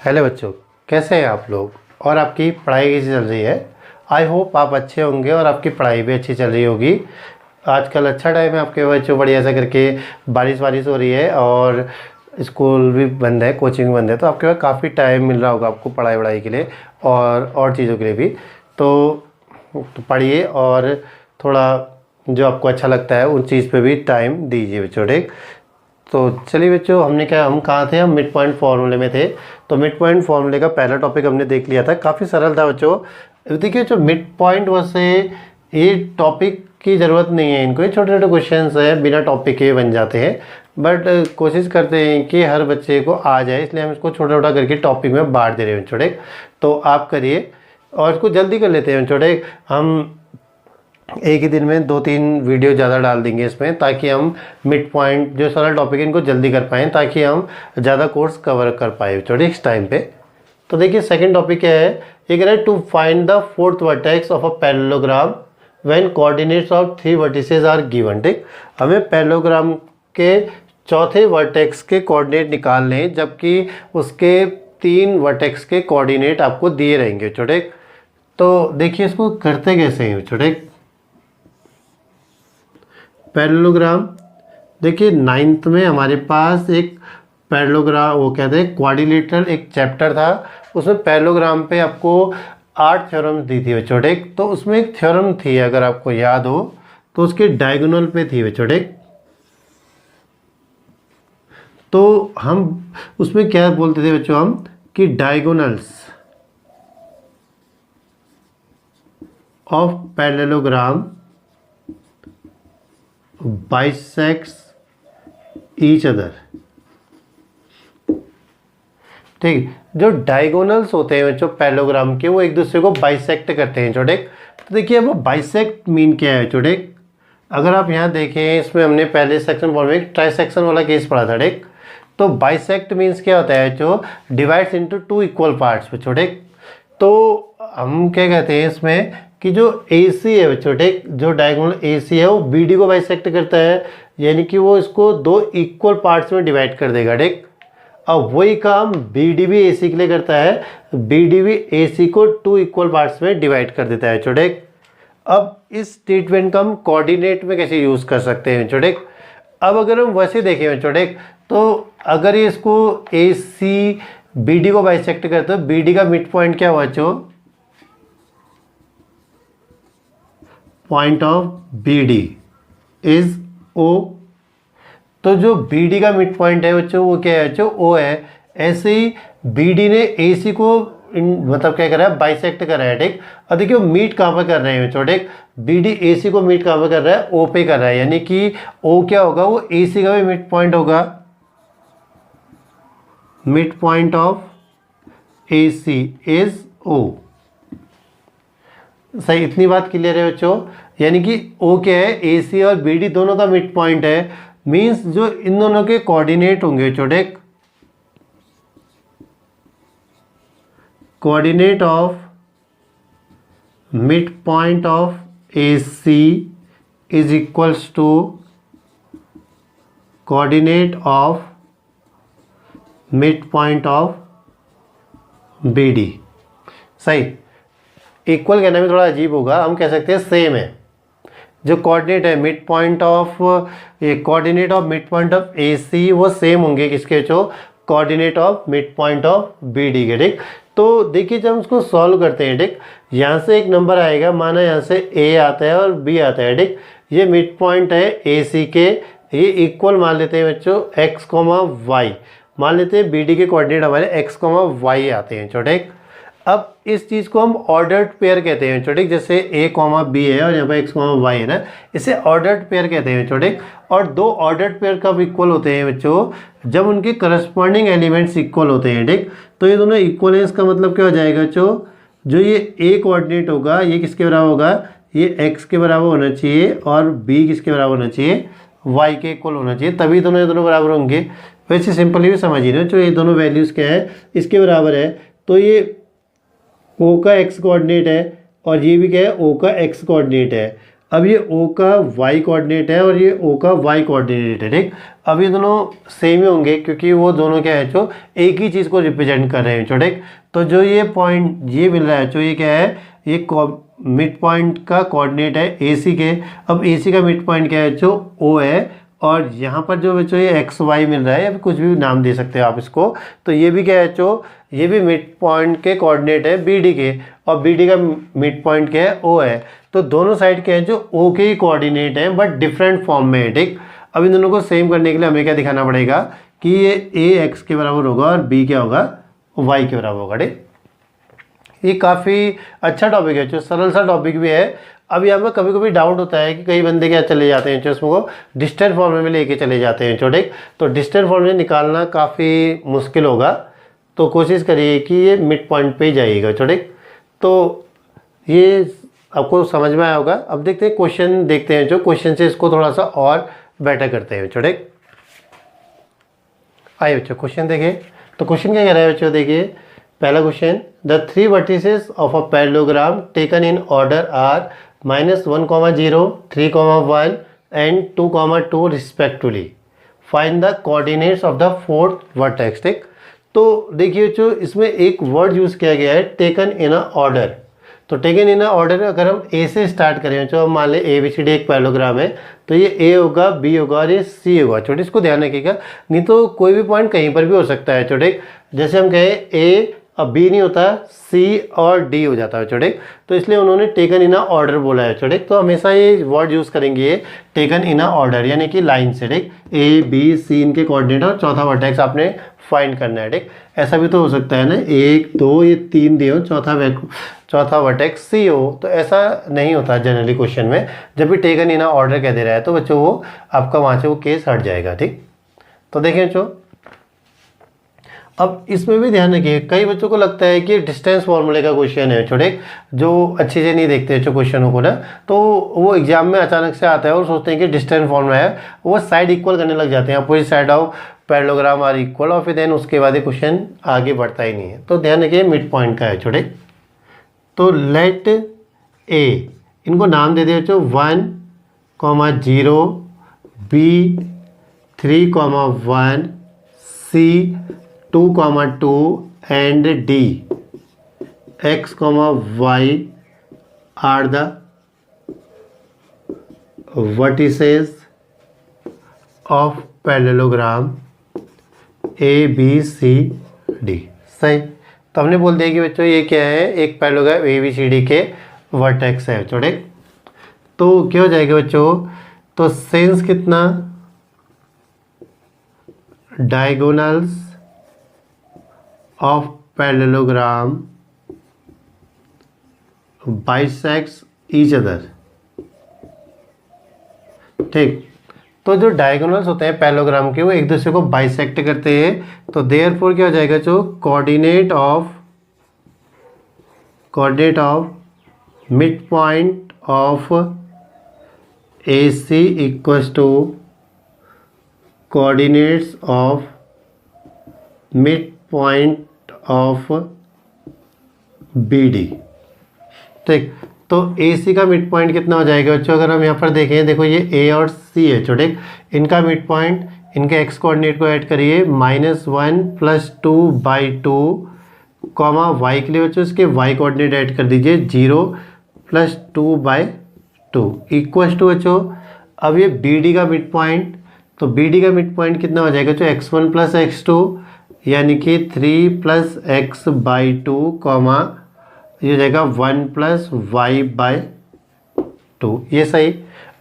Hello बच्चों, कैसे हैं आप लोग और आपकी पढ़ाई कैसी चल रही है। आई होप आप अच्छे होंगे और आपकी पढ़ाई भी अच्छी चल रही होगी। आजकल अच्छा टाइम है आपके बच्चों, बढ़िया सा करके बारिश वारिश हो रही है और स्कूल भी बंद है, कोचिंग भी बंद है, तो आपके पास काफ़ी टाइम मिल रहा होगा आपको पढ़ाई वढ़ाई के लिए और चीज़ों के लिए भी। तो पढ़िए और थोड़ा जो आपको अच्छा लगता है उन चीज़ पे भी टाइम दीजिए बच्चों, ठीक। तो चलिए बच्चों, हम कहाँ थे, हम मिड पॉइंट फार्मूले में थे। तो मिड पॉइंट फार्मूले का पहला टॉपिक हमने देख लिया था, काफ़ी सरल था बच्चों। देखिए जो मिड पॉइंट वैसे ये टॉपिक की ज़रूरत नहीं है, इनको ये छोटे छोटे क्वेश्चंस है, बिना टॉपिक के बन जाते हैं। बट कोशिश करते हैं कि हर बच्चे को आ जाए, इसलिए हम इसको छोटा छोटा करके टॉपिक में बांट दे रहे हैं छोटे। तो आप करिए और इसको जल्दी कर लेते हैं छोटे। हम एक ही दिन में 2-3 वीडियो ज़्यादा डाल देंगे इसमें, ताकि हम मिड पॉइंट जो सरल टॉपिक है इनको जल्दी कर पाएँ, ताकि हम ज़्यादा कोर्स कवर कर पाए छोटे इस टाइम पे। तो देखिए सेकंड टॉपिक क्या है, ये कह रहा है to find the fourth vertex of a parallelogram when coordinates of 3 vertices are given, ठीक। हमें पैरेललोग्राम के चौथे वर्टेक्स के कोऑर्डिनेट निकालने हैं, जबकि उसके 3 वर्टेक्स के कोऑर्डिनेट आपको दिए रहेंगे छोटे। तो देखिए इसको करते कैसे हैं छोटे। पैरेललोग्राम, देखिए 9th में हमारे पास एक पैरेललोग्राम, वो कहते हैं क्वाड्रिलेटरल, एक चैप्टर था, उसमें पैरेललोग्राम पे आपको 8 थ्योरम्स दी थी बच्चों, ठीक। तो उसमें एक थ्योरम थी, अगर आपको याद हो तो उसके डायगोनल पे थी बच्चों, ठीक। तो हम उसमें क्या बोलते थे बच्चों, हम कि diagonals of parallelogram bisects each other, ठीक। जो डायगोनल्स होते हैं बच्चों पैरेललोग्राम के, वो एक दूसरे को बाइसेक्ट करते हैं छोटे। तो देखिए वो बाइसेक्ट मीन क्या है छोटे। अगर आप यहाँ देखें, इसमें हमने पहले सेक्शन फॉर में ट्राइसेक्शन वाला केस पढ़ा था, ठीक। तो बाइसेक्ट मीन्स क्या होता है जो डिवाइड्स इनटू 2 इक्वल पार्ट्स बच्चों, ठीक। तो हम क्या कहते हैं इसमें कि जो AC है बच्चों, ठीक, जो डायगोनल AC है वो BD को बाइसेक्ट करता है, यानी कि वो इसको 2 इक्वल पार्ट्स में डिवाइड कर देगा, ठीक। अब वही काम BD भी AC के लिए करता है, BD भी AC को 2 इक्वल पार्ट्स में डिवाइड कर देता है छोटे। अब इस स्टेटमेंट का हम कोऑर्डिनेट में कैसे यूज़ कर सकते हैं छोटे। अब अगर हम वैसे देखें छोटे, तो अगर ये इसको AC BD को बाइसेक्ट करते हो, BD का मिड पॉइंट क्या हुआ बच्चों, point of BD is O। तो जो BD का मिड पॉइंट है बच्चों वो क्या है बच्चों, O है। ऐसे ही BD ने AC को मतलब क्या करा है, बाइसेक्ट करा है, ठीक। और देखिए वो मीट कहाँ पर कर रहे हैं बच्चों, ठीक। BD AC को मीट कहाँ पर कर रहा है, O पे कर रहा है, यानी कि O क्या होगा, वो AC का भी मिड पॉइंट होगा। Mid point of AC is O। सही, इतनी बात क्लियर है बच्चों। यानी कि O क्या है, AC और BD दोनों का मिड पॉइंट है। मीन्स जो इन दोनों के कोऑर्डिनेट होंगे छोटे, coordinate of mid point of AC is equals to coordinate of mid point of BD। सही, इक्वल कहने में थोड़ा अजीब होगा, हम कह सकते हैं सेम है। जो कोऑर्डिनेट है mid point of, coordinate of mid point of AC वो सेम होंगे किसके, जो coordinate of mid point of BD के, ठीक। तो देखिए जब हम उसको सॉल्व करते हैं, ठीक, यहाँ से एक नंबर आएगा, माना यहाँ से A आता है और B आता है, ठीक। ये मिड पॉइंट है AC के, ये इक्वल मान लेते हैं बच्चों x, y मान लेते हैं। BD के कोऑर्डिनेट हमारे x, y आते हैं छोटे। अब इस चीज़ को हम ऑर्डर्ड पेयर कहते हैं छोटे, जैसे A, B है और यहाँ पर x, y है ना, इसे ऑर्डर्ड पेयर कहते हैं छोटे। और 2 ऑर्डर्ड पेयर कब इक्वल होते हैं बच्चों, जब उनके करस्पॉन्डिंग एलिमेंट्स इक्वल होते हैं, ठीक। तो ये दोनों इक्वल है, इसका मतलब क्या हो जाएगा बच्चों, जो ये A कोऑर्डिनेट होगा ये किसके बराबर होगा, ये x के बराबर होना चाहिए और B किसके बराबर होना चाहिए, y के इक्वल होना चाहिए, तभी ये दोनों बराबर होंगे। वैसे सिंपली भी समझिए ना, जो ये दोनों वैल्यूज़ क्या है इसके बराबर है, तो ये O का x कोऑर्डिनेट है और ये भी क्या है, O का x कोऑर्डिनेट है। अब ये O का y कोऑर्डिनेट है और ये O का y कोऑर्डिनेट है, ठीक। अब ये दोनों सेम ही होंगे क्योंकि वो दोनों क्या है जो एक ही चीज़ को रिप्रेजेंट कर रहे हैं, ठीक। तो जो ये पॉइंट ये मिल रहा है जो ये क्या है, ये मिड पॉइंट का कोऑर्डिनेट है AC के। अब AC का मिड पॉइंट क्या है जो O है, और यहाँ पर जो बच्चों ये XY मिल रहा है, या कुछ भी नाम दे सकते हो आप इसको। तो ये भी क्या है जो ये भी मिड पॉइंट के कोऑर्डिनेट है BD के, और BD का मिड पॉइंट क्या है O है। तो दोनों साइड क्या है जो O के ही कोऑर्डिनेट हैं बट डिफरेंट फॉर्म में है, ठीक। अब इन दोनों को सेम करने के लिए हमें क्या दिखाना पड़ेगा कि ये A x के बराबर होगा और B क्या होगा, Y के बराबर होगा, ठीक। ये काफ़ी अच्छा टॉपिक है, जो सरल सा टॉपिक भी है। अब यहाँ पर कभी कभी डाउट होता है कि कई बंदे क्या चले जाते हैं जो इसको डिस्टेंट फॉर्मूले में लेके चले जाते हैं, ठीक। तो डिस्टेंट फॉर्मूले निकालना काफ़ी मुश्किल होगा, तो कोशिश करिए कि ये मिड पॉइंट पे ही जाइएगा, ठीक। तो ये आपको समझ में आया होगा। अब देखते हैं क्वेश्चन, देखते हैं जो क्वेश्चन से इसको थोड़ा सा और बेटर करते हैं, ठीक। आइए बच्चों क्वेश्चन देखिए। तो क्वेश्चन क्या कह रहा है बच्चों, देखिए पहला question, the 3 vertices of a parallelogram taken in order are -1,0, 3,1 and 2,2 respectively. Find the coordinates of the fourth vertex, ठीक। तो देखिए जो इसमें एक वर्ड यूज़ किया गया है टेकन इन अ ऑर्डर। तो टेकन इन अ ऑर्डर अगर हम A से स्टार्ट करें, जो हम मान लें ABCD एक पैरेललोग्राम है, तो ये A होगा, B होगा और ये C होगा, छोटे। इसको ध्यान रखिएगा, नहीं तो कोई भी पॉइंट कहीं पर भी हो सकता है, छोटे। जैसे हम कहें A अब B नहीं होता, C और D हो जाता है, छोटे। तो इसलिए उन्होंने टेकन इन अ ऑर्डर बोला है, छोटे। तो हमेशा ये वर्ड यूज़ करेंगे टेकन इन अ ऑर्डर, यानी कि लाइन से, ठीक। A B C इनके कोऑर्डिनेट और चौथा वर्टेक्स आपने फाइंड करना है, ठीक। ऐसा भी तो हो सकता है ना, 1 2 ये 3 दिए हो, चौथा वर्टेक्स C हो, तो ऐसा नहीं होता जनरली क्वेश्चन में। जब भी टेकन इन अ ऑर्डर कह दे रहा है तो बच्चों वो आपका वहाँ से वो केस हट जाएगा, ठीक। तो देखें बच्चों, अब इसमें भी ध्यान रखिए, कई बच्चों को लगता है कि डिस्टेंस फार्मूले का क्वेश्चन है, छोटे, जो अच्छे से नहीं देखते जो क्वेश्चनों को ना, तो वो एग्जाम में अचानक से आता है और सोचते हैं कि डिस्टेंस फार्मूला है, वो साइड इक्वल करने लग जाते हैं, opposite side of parallelogram are equal, और फिर देन उसके बाद ये क्वेश्चन आगे बढ़ता ही नहीं है। तो ध्यान रखिए मिड पॉइंट का है, छोटे। तो लेट ए, इनको नाम दे दिया बच्चों 1,0, B 3,1, C 2,2 and D x, y are the vertices of parallelogram A B C D। सही। तो हमने बोल दिया कि बच्चों ये क्या है, एक पैरेललोग्राम ABCD के वर्टेक्स है, छोटे। तो क्या हो जाएगा बच्चों, तो सेंस कितना, diagonals of parallelogram bisects each other, ठीक। तो जो डायगोनल्स होते हैं पैरेललोग्राम के वो एक दूसरे को बाइसेक्ट करते हैं। तो देयरफॉर क्या हो जाएगा जो coordinate of mid point of AC equals to coordinates of mid point of BD, ठीक। तो AC का मिड पॉइंट कितना हो जाएगा बच्चों, अगर हम यहाँ पर देखें, देखो ये A और C है, छोटे। इनका मिड पॉइंट, इनके x कोऑर्डिनेट को ऐड करिए, -1 + 2/2, y के लिए बच्चों इसके y कोऑर्डिनेट ऐड कर दीजिए 0 + 2/2 इक्वल्स टू बच्चों, अब ये BD का मिड पॉइंट, तो BD का मिड पॉइंट कितना हो जाएगा बच्चों, x1 + x2, यानी कि 3 + x/2, ये हो जाएगा 1 + y/2, ये सही।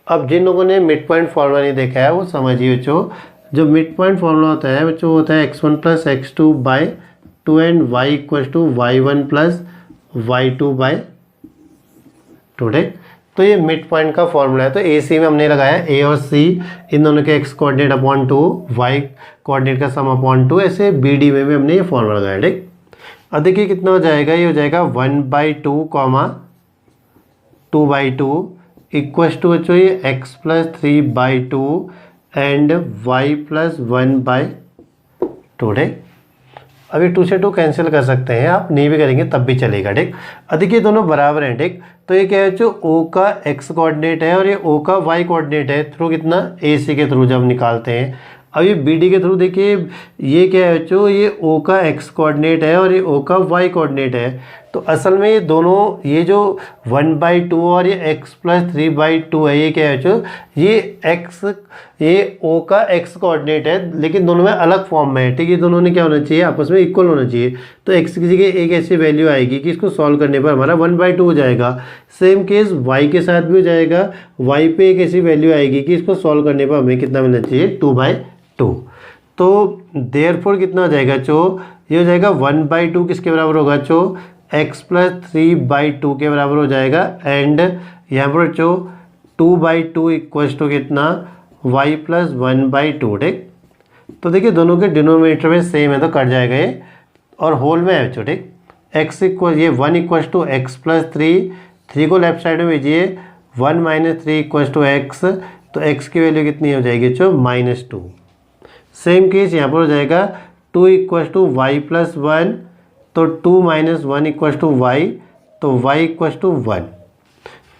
अब जिन लोगों ने मिड पॉइंट फॉर्मूला नहीं देखा है वो समझिए बच्चों, जो मिड पॉइंट फॉर्मूला होता है बच्चों होता है x1 + x2/2 and y = y1 + y2/2, ठीक। तो ये मिड पॉइंट का फॉर्मूला है। तो AC में हमने लगाया A और C, इन दोनों के x coordinate upon 2, y coordinate का सम अपॉन 2, ऐसे BD में भी हमने ये फॉर्मूला लगाया, ठीक। अब देखिए कितना हो जाएगा, ये हो जाएगा 1/2, 2/2 इक्वल्स टू बच्चों ये x + 3/2 एंड y + 1/2, ठीक। अभी 2 से 2 कैंसिल कर सकते हैं आप, नहीं भी करेंगे तब भी चलेगा, ठीक। अब देखिए दोनों बराबर हैं, ठीक। तो ये क्या है जो ओ का एक्स कोऑर्डिनेट है और ये ओ का वाई कोऑर्डिनेट है थ्रू कितना ए सी के थ्रू जब निकालते हैं। अब ये बी डी के थ्रू देखिए ये क्या है जो ये ओ का एक्स कोऑर्डिनेट है और ये ओ का वाई कोऑर्डिनेट है। तो असल में ये दोनों ये जो 1/2 और ये x+3/2 है ये क्या है जो ये x ये o का x कोऑर्डिनेट है लेकिन दोनों में अलग फॉर्म में है। ठीक है, दोनों ने क्या होना चाहिए आपस में इक्वल होना चाहिए। तो x की जगह एक ऐसी वैल्यू आएगी कि इसको सॉल्व करने पर हमारा 1/2 हो जाएगा। सेम केस y के साथ भी हो जाएगा, y पे एक ऐसी वैल्यू आएगी कि इसको सॉल्व करने पर हमें कितना मिलना चाहिए 2/2। तो देयरफॉर कितना हो जाएगा जो ये हो जाएगा 1/2 किसके बराबर होगा जो x+3/2 के बराबर हो जाएगा। एंड यहाँ पर जो 2/2 इक्वल्स टू कितना y+1/2। ठीक, तो देखिए दोनों के डिनोमिनेटर में सेम है तो कट जाएगा ये और होल में है जो। ठीक, x इक्वल ये 1 इक्वल्स टू x+3, 3 को लेफ्ट साइड में भेजिए 1 - 3 इक्वल्स टू x, तो x की वैल्यू कितनी हो जाएगी जो -2। सेम केस यहाँ पर हो जाएगा 2 इक्वल्स टू y+1, तो 2 - 1 इक्वल्स टू y, तो y इक्वल्स टू 1।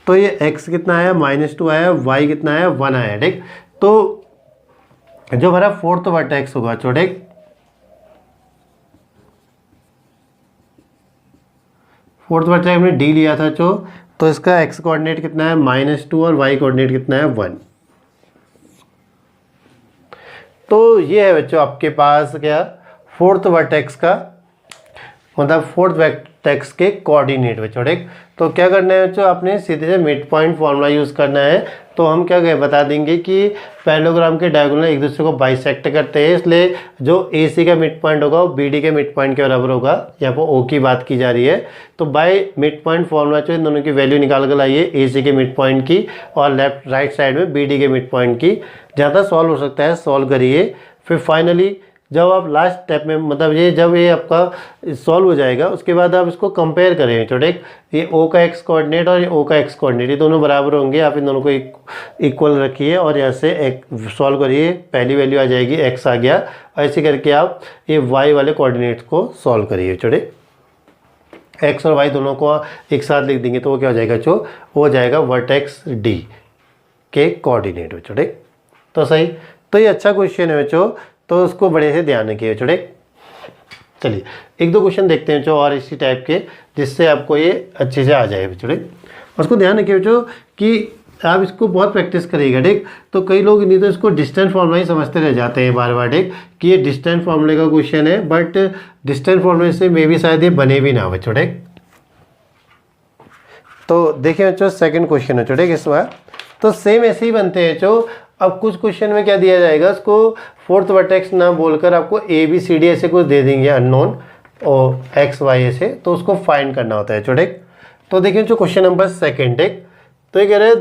तो ये x कितना आया -2 आया, y कितना आया 1 आया। ठीक, तो जो हमारा फोर्थ वर्टेक्स होगा छोटे फोर्थ वर्टेक्स हमने डी लिया था जो, तो इसका x कोऑर्डिनेट कितना है -2 और y कोऑर्डिनेट कितना है 1। तो ये है बच्चों आपके पास क्या फोर्थ वर्टेक्स का मतलब फोर्थ वर्टेक्स के कोऑर्डिनेट बच्चों। ठीक, तो क्या करना है बच्चों आपने सीधे से मिड पॉइंट फॉर्मूला यूज़ करना है। तो हम क्या बता देंगे कि पैरेललोग्राम के डायगोनल एक दूसरे को बाइसेक्ट करते हैं, इसलिए जो ए सी का मिड पॉइंट होगा वो बी डी के मिड पॉइंट के बराबर होगा। यहाँ पर ओ की बात की जा रही है, तो बाय मिड पॉइंट फॉर्मूला जो इन दोनों की वैल्यू निकाल कर लाइए ए सी के मिड पॉइंट की और लेफ्ट राइट साइड में बी डी के मिड पॉइंट की। ज़्यादा सॉल्व हो सकता है सॉल्व करिए, फिर फाइनली जब आप लास्ट स्टेप में मतलब ये जब ये आपका सॉल्व हो जाएगा उसके बाद आप इसको कंपेयर करें छोटे, ये ओ का एक्स कोऑर्डिनेट और ये ओ का एक्स कोऑर्डिनेट ये दोनों बराबर होंगे। आप इन दोनों को इक्वल रखिए और यहाँ से एक सॉल्व करिए, पहली वैल्यू आ जाएगी एक्स आ गया। ऐसे करके आप ये वाई वाले कोऑर्डिनेट्स को सॉल्व करिए छोटे, एक्स और वाई दोनों को एक साथ लिख देंगे तो वो क्या हो जाएगा जो हो जाएगा वर्टेक्स डी के कोऑर्डिनेट छोटे। तो सही, तो ये अच्छा क्वेश्चन है बच्चों, तो उसको बड़े से ध्यान रखिए छोटे। चलिए एक दो क्वेश्चन देखते हैं जो और इसी टाइप के जिससे आपको ये अच्छे से आ जाए छोटे। उसको ध्यान रखिए बच्चों कि आप इसको बहुत प्रैक्टिस करिएगा। ठीक, तो कई लोग नहीं तो इसको डिस्टेंस फार्मूला ही समझते रह जाते हैं बार बार। ठीक, कि ये डिस्टेंस फार्मूले का क्वेश्चन है, बट डिस्टेंस फार्मूले से मे भी शायद ये बने भी ना बच्चों। ठीक, तो देखिए बच्चों सेकंड क्वेश्चन है छोटे इस बार, तो सेम ऐसे ही बनते हैं जो अब कुछ क्वेश्चन में क्या दिया जाएगा उसको फोर्थ वर्टेक्स ना बोलकर आपको ए बी सी डी ऐसे कुछ दे देंगे अननोन और एक्स वाई ऐसे, तो उसको फाइंड करना होता है छोटे। तो देखिए जो क्वेश्चन नंबर सेकंड है, तो ये कह रहे हैं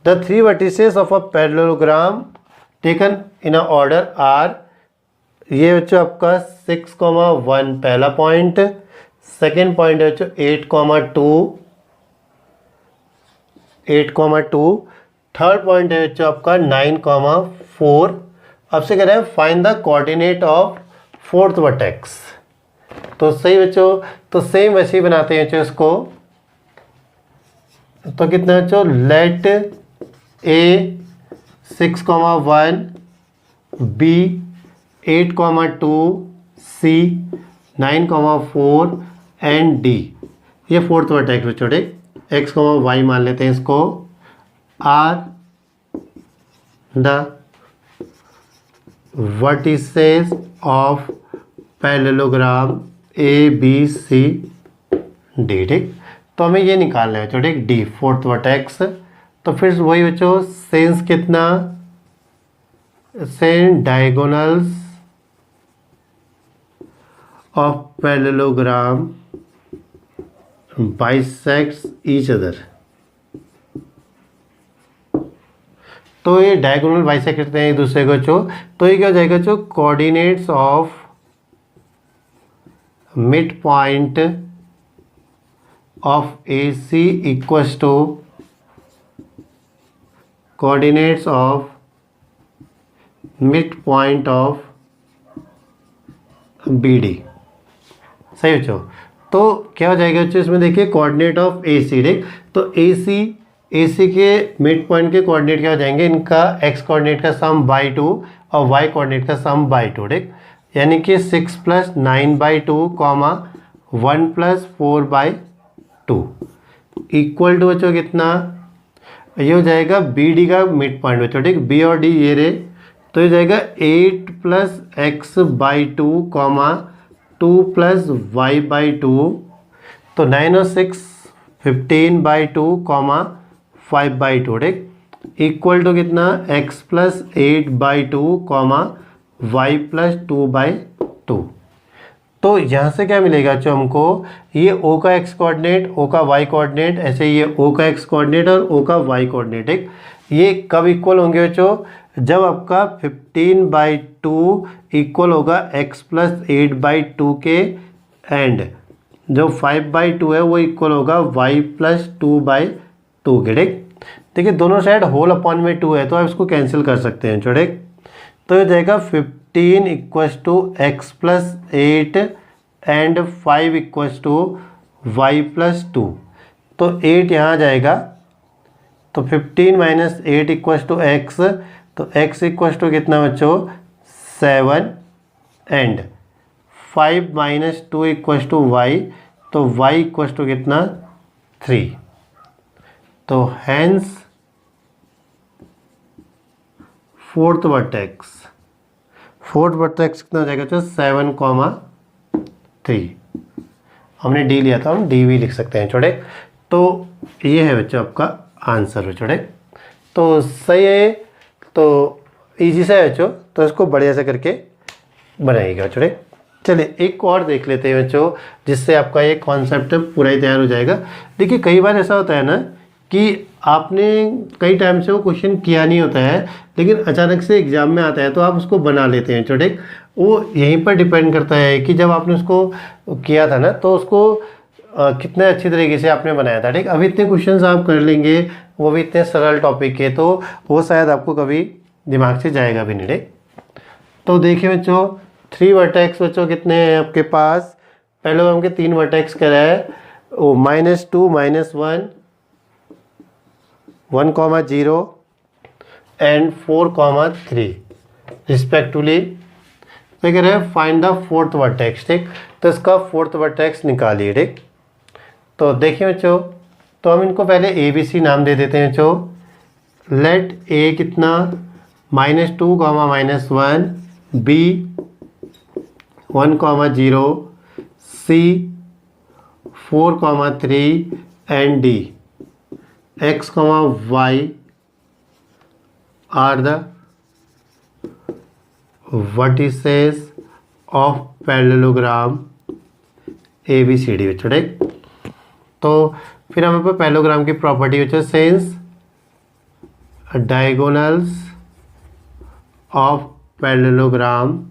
the three vertices of a parallelogram taken in a order are, ये बच्चों आपका 6,1 पहला पॉइंट, सेकेंड पॉइंट है बच्चों 8,2, थर्ड पॉइंट है बच्चों आपका 9,4। अब से कह रहे हैं find the coordinate of fourth vertex. तो सही बच्चों, तो सेम वैसे ही बनाते हैं बच्चों इसको। तो कितना बच्चों let A 6,1, B 8,2, C 9,4 and D ये फोर्थ वर्टेक्स बच्चों। ठीक, एक्स वाई मान लेते हैं इसको, are the vertices of parallelogram A B C D. ठीक, तो हमें ये निकालना है बच्चों। ठीक, डी फोर्थ वर्टेक्स। तो फिर वही बच्चों सेंस कितना Sen diagonals of parallelogram bisects each other. तो ये डायगोनल बाइसेक्ट करते हैं एक दूसरे को जो, तो ये क्या हो जाएगा जो coordinates of mid point of A C equals to coordinates of mid point of B D. सही बच्चों, तो क्या हो जाएगा बच्चों इसमें देखिए कोऑर्डिनेट ऑफ ए सी। ठीक, तो ए सी के मिड पॉइंट के कोऑर्डिनेट क्या हो जाएंगे, इनका एक्स कोऑर्डिनेट का सम बाई 2 और वाई कोऑर्डिनेट का सम बाई 2, ठीक। यानी कि 6 + 9/2 कॉमा 1 + 4/2 इक्वल टू बच्चों कितना, ये हो जाएगा बी डी का मिड पॉइंट बच्चों, ठीक। बी और डी ये रे, तो ये जाएगा 8 + x/2 कॉमा 2 + y/2, तो 9 और 6 15/2 कॉमा 5/2, ठीक। इक्वल टू कितना, x + 8/2 कॉमा y + 2/2। तो यहाँ से क्या मिलेगा जो हमको, ये O का x कोऑर्डिनेट, O का y कोऑर्डिनेट, ऐसे ये O का x कोऑर्डिनेट और O का y कोऑर्डिनेट, ठीक। ये कब इक्वल होंगे बच्चों, जब आपका 15/2 इक्वल होगा x + 8/2 के, एंड जो 5/2 है वो इक्वल होगा y + 2/2 के, ठीक। देखिए दोनों साइड होल अपॉन में 2 है तो आप इसको कैंसिल कर सकते हैं, छोटे। तो ये जाएगा 15 = x + 8 एंड 5 = y + 2, तो 8 यहाँ जाएगा, तो 15 - 8 = x, तो x = कितना बच्चों 7 एंड 5 - 2 = y, तो y = कितना 3, तो हैंस फोर्थ वर्टेक्स कितना हो जाएगा बच्चों 7,3। हमने डी लिया था, हम डी भी लिख सकते हैं छोटे। तो ये है बच्चों आपका आंसर छोटे। तो सही है, तो इजी सा है बच्चों, तो इसको बढ़िया से करके बनाइएगा छोटे। चलिए एक और देख लेते हैं बच्चों, जिससे आपका ये कॉन्सेप्ट पूरा ही तैयार हो जाएगा। देखिए कई बार ऐसा होता है ना कि आपने कई टाइम से वो क्वेश्चन किया नहीं होता है, लेकिन अचानक से एग्जाम में आता है तो आप उसको बना लेते हैं छोटे। वो यहीं पर डिपेंड करता है कि जब आपने उसको किया था ना तो उसको कितने अच्छी तरीके से आपने बनाया था, ठीक। अभी इतने क्वेश्चंस आप कर लेंगे, वो भी इतने सरल टॉपिक के, तो वो शायद आपको कभी दिमाग से जाएगा भी नहीं, ठीक। तो देखिए बच्चों 3 वर्टेक्स बच्चों कितने हैं आपके पास, पहले हमके 3 वर्टेक्स करा है, ओ -2 -1 1,0 एंड 4,3 रिस्पेक्टिवली। तो कह रहे हैं फाइंड द फोर्थ वर्टेक्स, ठीक। तो इसका फोर्थ वर्टेक्स निकालिए, ठीक। तो देखिए बच्चों, तो हम इनको पहले ए बी सी नाम दे देते हैं बच्चों। लेट ए कितना -2, -1, B 1,0, C 4,3 and D x, y are the vertices of parallelogram ABCD बच्चों, ठीक। तो फिर हमें पर पैरेललोग्राम की प्रॉपर्टी बच्चों, since diagonals of parallelogram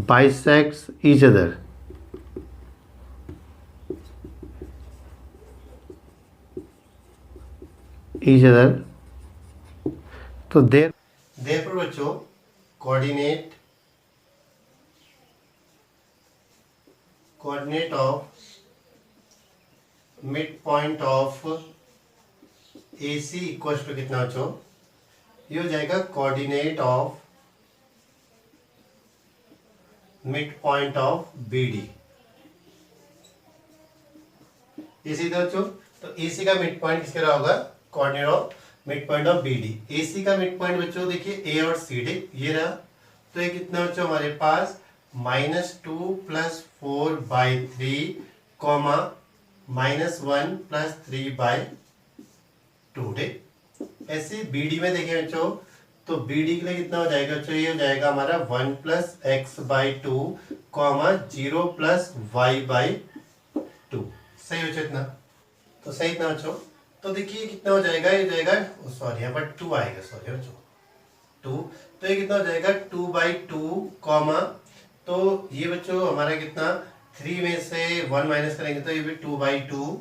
bisects each other, तो therefore बच्चों coordinate of mid point of AC equal to कितना बच्चों, ये हो जाएगा coordinate of mid point of BD। ये सीधा बच्चों, तो AC का मिड पॉइंट किसके रहा होगा, coordinate of mid point of BD। AC का मिड पॉइंट बच्चों देखिए A और C, ठीक, ये रहा। तो ये कितना बच्चों हमारे पास -2 + 4/3 कॉमा -1 + 3/2, ठीक। ऐसे BD में देखें बच्चों, तो BD के लिए कितना हो जाएगा बच्चों, ये हो जाएगा हमारा 1 + x/2 कॉमा 0 + y/2। सही हो इतना, तो सही इतना बच्चों। तो देखिए कितना हो जाएगा, ये जाएगा सॉरी यहाँ पर 2 आएगा, सॉरी बच्चों 2। तो ये कितना हो जाएगा 2/2 कॉमा, तो ये बच्चों हमारा कितना 3 में से 1 माइनस करेंगे तो ये भी 2/2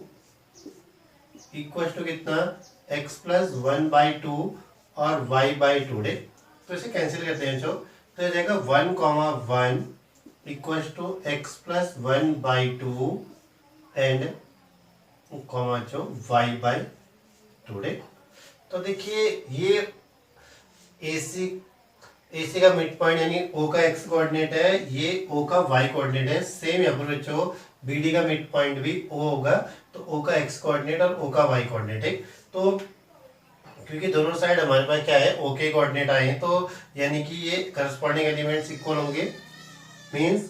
इक्वल टू कितना x + 1/2 और y/2, ठीक। तो इसे कैंसिल करते हैं बच्चों, तो ये जाएगा 1,1 equal to x + 1/2 and comma जो y/2 ठीक। तो देखिए ये AC का मिड पॉइंट यानी O का x कोऑर्डिनेट है, ये O का y कोऑर्डिनेट है। सेम यहाँ पर बच्चों BD का मिड पॉइंट भी O होगा, तो O का x कोऑर्डिनेट और O का y कोऑर्डिनेट है। तो क्योंकि दोनों साइड हमारे पास क्या है, O के कोऑर्डिनेट आए हैं, तो यानी कि ये करस्पॉन्डिंग एलिमेंट्स इक्वल होंगे। मीन्स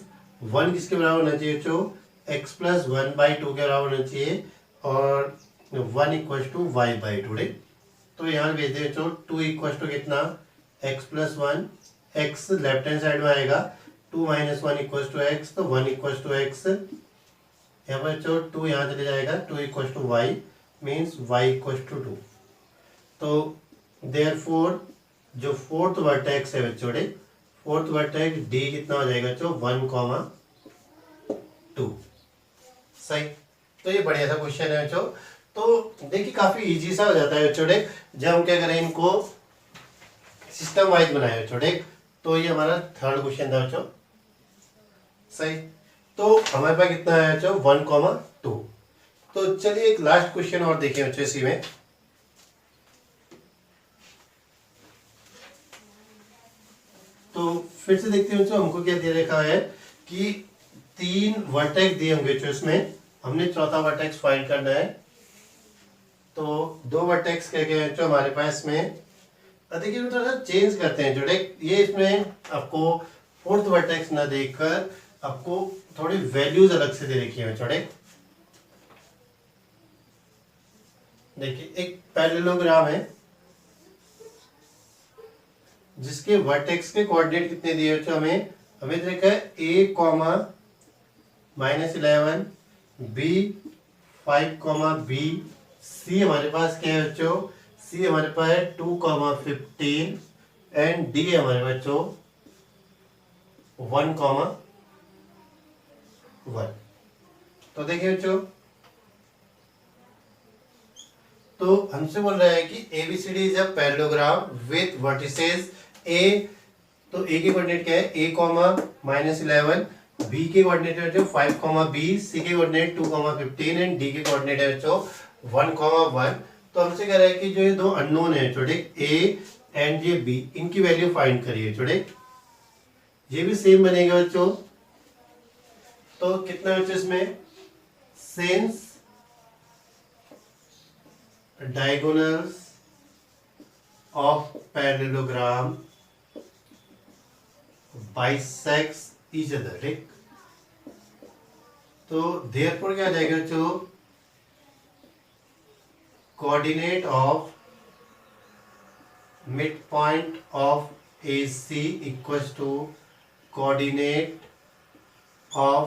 1 किसके बराबर होना चाहिए बच्चों, x + 1/2 के बराबर होना चाहिए, और 1 = y/2। तो यहाँ भेज दें बच्चों 2 = कितना, x + 1, x left hand side में आएगा, 2 - 1 = x, तो 1 = x। यहाँ पर बच्चों 2 यहाँ चले जाएगा, 2 = y, मीन्स y = 2। तो देयरफॉर जो फोर्थ वर्टेक्स है बच्चों, फोर्थ वर्टेक्स D कितना हो जाएगा बच्चों, 1,2। सही। तो ये बढ़िया सा क्वेश्चन है बच्चों। तो देखिए काफी इजी सा हो जाता है बच्चों, जब हम क्या करें, इनको सिस्टम वाइज बनाए बच्चों। तो ये हमारा थर्ड क्वेश्चन था बच्चों। सही। तो हमारे पास कितना है बच्चों, 1,2। तो चलिए एक लास्ट क्वेश्चन और देखिए बच्चों इसी में। तो फिर से देखते हैं बच्चों, हमको क्या दे रखा है कि 3 वर्टेक्स दिए होंगे बच्चों, इसमें हमने चौथा वर्टेक्स फाइंड करना है। तो 2 वर्टेक्स क्या क्या है बच्चों हमारे पास में। देखिए थोड़ा सा चेंज करते हैं जो ये इसमें आपको फोर्थ वर्टेक्स ना देखकर आपको थोड़ी वैल्यूज अलग से दे रखी है बच्चों। देखिए एक पैरेललोग्राम है जिसके वर्टेक्स के कोऑर्डिनेट कितने दिए बच्चों, हमें देखा है A, -11, B 5, B, C हमारे पास क्या है बच्चों, C हमारे पास है 2, 15 एंड D हमारे बच्चों 1, 1। तो देखिए बच्चों, तो हमसे बोल रहा है कि ABCD is a parallelogram with vertices A। तो A के कोऑर्डिनेट क्या है, A, -11, B के कोऑर्डिनेट है बच्चों 5, B, C के कोऑर्डिनेट 2, 15 एंड D के कोऑर्डिनेट है बच्चों 1, 1। तो हमसे कह रहा है कि जो ये दो अननोन है छोटे A एंड ये B, इनकी वैल्यू फाइंड करिए छोटे। ये भी सेम बनेगा बच्चों। तो कितना बच्चों इसमें, since diagonals of parallelogram bisects each other, ठीक। तो therefore क्या आ जाएगा बच्चों, coordinate of midpoint of AC equals to coordinate of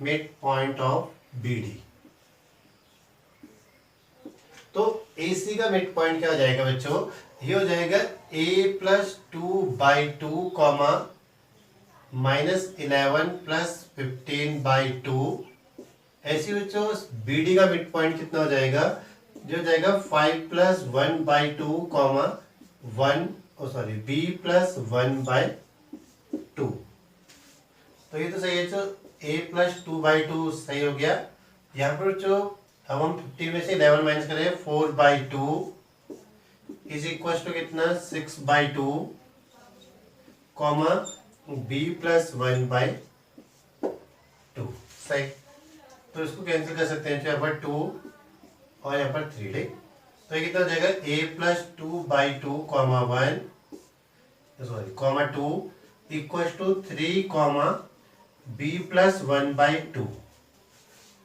midpoint of BD। तो AC का मिड पॉइंट क्या हो जाएगा बच्चों, ये हो जाएगा A + 2/2, -11 + 15/2। ऐसी बच्चों BD का मिड पॉइंट कितना हो जाएगा, जो हो जाएगा 5 + 1/2, 1, B + 1/2। तो ये तो सही है बच्चों, A + 2/2 सही हो गया। यहाँ पर बच्चों अब हम 50 में से 11 माइनस करें, 4/2 इज इक्वल टू कितना, 6/2, B + 1/2। सही। तो इसको कैंसिल कर सकते हैं, यहाँ पर 2 और यहाँ पर 3, ठीक। तो ये कितना हो जाएगा, A + 2/2, 1, 2 इक्वल टू 3, B + 1/2।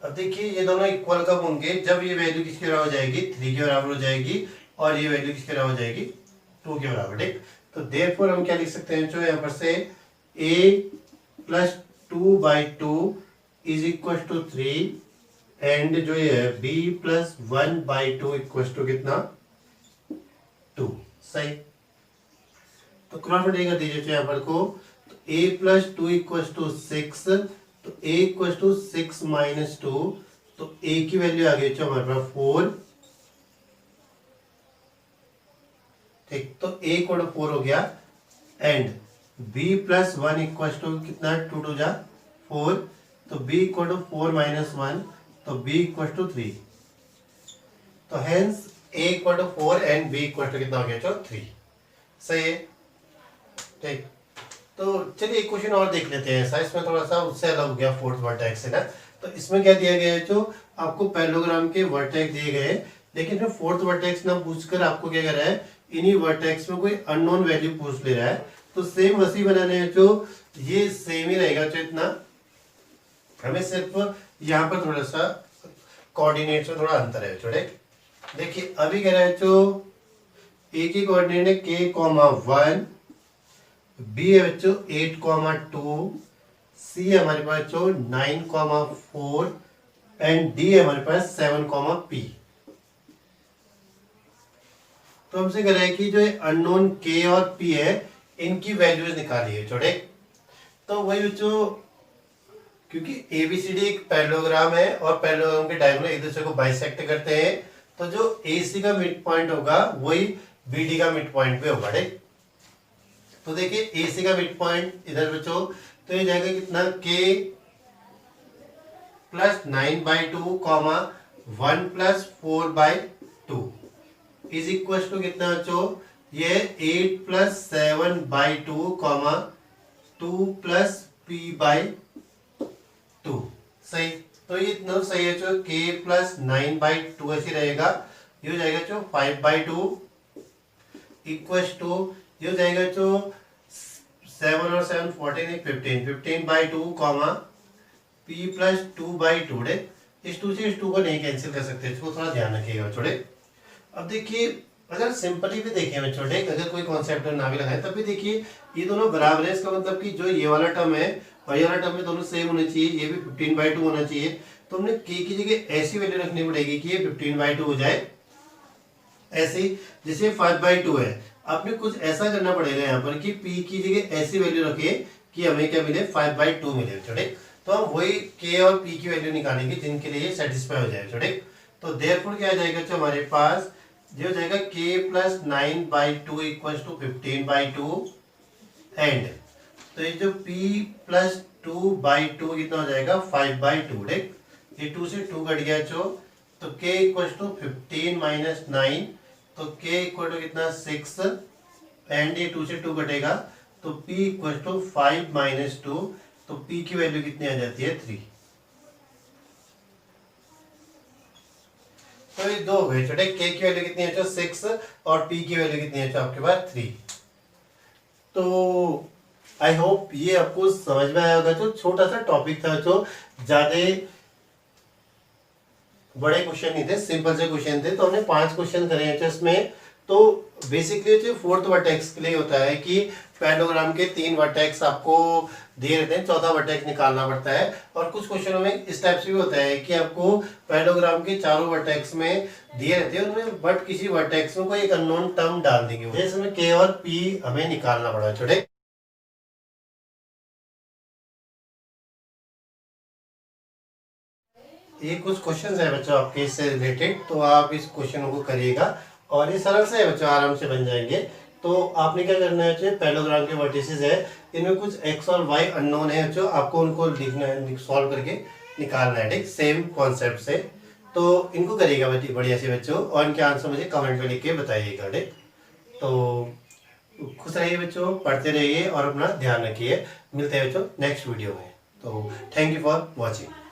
अब देखिए ये दोनों इक्वल कब होंगे, जब ये वैल्यू किसके बराबर हो जाएगी, 3 के बराबर हो जाएगी, और ये वैल्यू किसके बराबर हो जाएगी, 2 के बराबर, ठीक। तो देयरफॉर हम क्या लिख सकते हैं जो यहाँ पर से A + 2/2 is equal to 3 and जो ये है B + 1/2 इक्वल टू कितना, 2। सही। तो क्रॉस मल्टीप्लाई कर दीजिए यहाँ पर को, तो A + 2 इक्वल टू 6, तो A इक्वल टू 6 - 2, तो A की वैल्यू आ गई हमारे पास 4, ठीक। तो A इक्वल टू 4 हो गया एंड B + 1 इक्वल टू कितना, 2 × 4, तो B इक्वल टू 4 - 1, तो b इक्वल टू 3। तो hence a equal to 4 and b equal to कितना हो गया जो 3। सही है, ठीक। तो चलिए एक क्वेश्चन और देख लेते हैं ऐसा, इसमें थोड़ा सा उससे अलग हो गया फोर्थ वर्टेक्स से ना। तो इसमें क्या दिया गया है, जो आपको पैरेललोग्राम के वर्टेक्स दिए गए, लेकिन जो फोर्थ वर्टेक्स ना पूछकर आपको क्या कर रहा है, इन्हीं वर्टेक्स में कोई अननोन वैल्यू पूछ ले रहा है। तो सेम वैसी बनाने हैं जो ये सेम ही रहेगा, जो इतना हमें सिर्फ यहाँ पर थोड़ा सा कोऑर्डिनेट्स में थोड़ा अंतर है छोटे। देखिए अभी कह रहा है जो एक ही कोऑर्डिनेट है k,1, बी है बच्चों 8,2, सी है हमारे पास जो 9,4 एंड डी है हमारे पास 7,p। तो हमसे कह रहा है कि जो अननोन k और p है इनकी वैल्यूज निकालिए छोटे। तो वही बच्चों, क्योंकि एबीसीडी एक पैरेललोग्राम है और पैरेललोग्राम के डायगोनल एक दूसरे को बाइसेक्ट करते हैं, तो जो AC का मिड पॉइंट होगा वही BD का मिड पॉइंट पे होगा, ठीक। तो देखिए AC का मिड पॉइंट इधर बच्चों, तो ये जाएगा कितना k plus 9/2 comma 1 plus 4/2 is equal to कितना बच्चों, ये 8 प्लस 7/2 कॉमा 2 प्लस p/2। सही, तो ये इतना सही है जो k प्लस 9/2 ऐसे रहेगा। ये हो जाएगा जो 5/2 इक्वल टू, ये हो जाएगा जो 7 और 7 14 15/2 कॉमा p प्लस 2/2। इस 2 से इस 2 को नहीं कैंसिल कर सकते, इसको थोड़ा ध्यान रखिएगा छोटे। अब देखिए अगर सिंपली भी देखें मैं छोटे, अगर कोई कॉन्सेप्ट ना भी लगाए तब भी देखिए ये दोनों बराबर है। इसका मतलब कि जो ये वाला टर्म है और ये वाला टर्म में दोनों सेम होने चाहिए, ये भी 15/2 होना चाहिए। तो हमने k की जगह ऐसी वैल्यू रखनी पड़ेगी कि ये 15/2 हो जाए, ऐसे जैसे 5/2 है। आपने कुछ ऐसा करना पड़ेगा यहाँ पर कि p की जगह ऐसी वैल्यू रखे कि हमें क्या मिले 5/2 मिले छोटे। तो हम वही k और p की वैल्यू निकालेंगे जिनके लिए सेटिस्फाई हो जाए छोटे। तो देयरफॉर क्या आ जाएगा जो हमारे पास, जो हो जाएगा k plus 9/2 equal to 15/2 and, तो ये जो p प्लस 2/2 कितना हो जाएगा 5/2, ठीक। ये 2 से 2 कट गया जो, तो k इक्वल टू 15 माइनस 9, तो k इक्वल टू कितना 6 एंड ये 2 से 2 कटेगा, तो p इक्वल टू 5 माइनस 2, तो p की वैल्यू कितनी आ जाती है 3। तो ये दो हो गए छोटे, k की वैल्यू कितनी है जो 6 और p की वैल्यू कितनी है जो आपके पास 3। तो आई होप ये आपको समझ में आया होगा। जो छोटा सा टॉपिक था, जो ज्यादा बड़े क्वेश्चन नहीं थे, सिंपल से क्वेश्चन थे। तो हमने 5 क्वेश्चन करे हैं इसमें। तो बेसिकली जो फोर्थ वर्टेक्स के लिए होता है कि पैरेललोग्राम के 3 वर्टेक्स आपको दिए रहते हैं, 14 वर्टेक्स निकालना पड़ता है। और कुछ क्वेश्चनों में इस टाइप से भी होता है कि आपको पैरेललोग्राम के चारों वर्टेक्स में दिए रहते हैं उनमें, बट किसी वर्टेक्स में कोई एक अननोन टर्म डाल देंगे, जैसे k और p हमें निकालना पड़ा छोटे। ये कुछ क्वेश्चंस है बच्चों आपके इससे रिलेटेड, तो आप इस क्वेश्चनों को करिएगा और ये सरल से है बच्चों, आराम से बन जाएंगे। तो आपने क्या करना है, जो पैरेललोग्राम के वर्टिसेस है इनमें कुछ x और y अननोन है, जो आपको उनको लिखना है, सॉल्व करके निकालना है, ठीक। सेम कॉन्सेप्ट से तो इनको करिएगा बढ़िया से बच्चों, और इनके आंसर मुझे कमेंट में लिख के बताइएगा, ठीक। तो खुश रहिए बच्चों, पढ़ते रहिए और अपना ध्यान रखिए। मिलते हैं बच्चों नेक्स्ट वीडियो में। तो थैंक यू फॉर वॉचिंग।